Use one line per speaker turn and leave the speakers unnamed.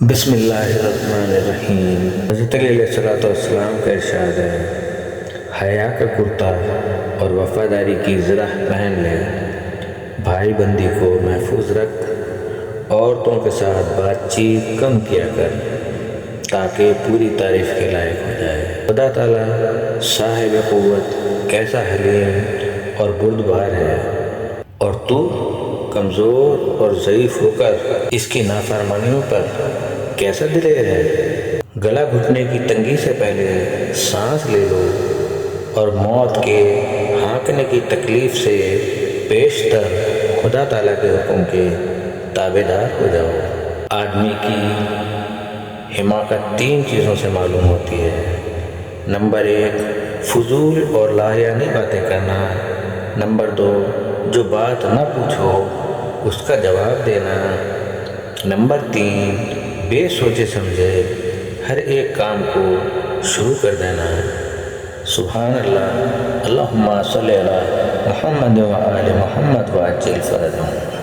بسم اللہ الرحمن الرحیم۔ حضرت علیہ السلام کا ارشاد ہے، حیا کا کرتا اور وفاداری کی زرہ پہن لے، بھائی بندی کو محفوظ رکھ، عورتوں کے ساتھ بات چیت کم کیا کر تاکہ پوری تعریف کے لائق ہو جائے۔ خدا تعالیٰ صاحب قوت کیسا حلیم اور بردبار ہے، اور تو کمزور اور ضعیف ہو کر اس کی نافرمانیوں پر کیسا دلیر ہے۔ گلا گھٹنے کی تنگی سے پہلے سانس لے لو اور موت کے ہانکنے کی تکلیف سے پیشتر خدا تعالیٰ کے حکم کے تابعدار ہو جاؤ۔ آدمی کی حماقت 3 چیزوں سے معلوم ہوتی ہے۔ نمبر 1، فضول اور لاریانی باتیں کرنا۔ نمبر 2، جو بات نہ پوچھو اس کا جواب دینا۔ نمبر 3، بے سوچے سمجھے ہر ایک کام کو شروع کر دینا۔ سبحان اللہ، اللہم صلی علی محمد و آل محمد وعجل فرجہم۔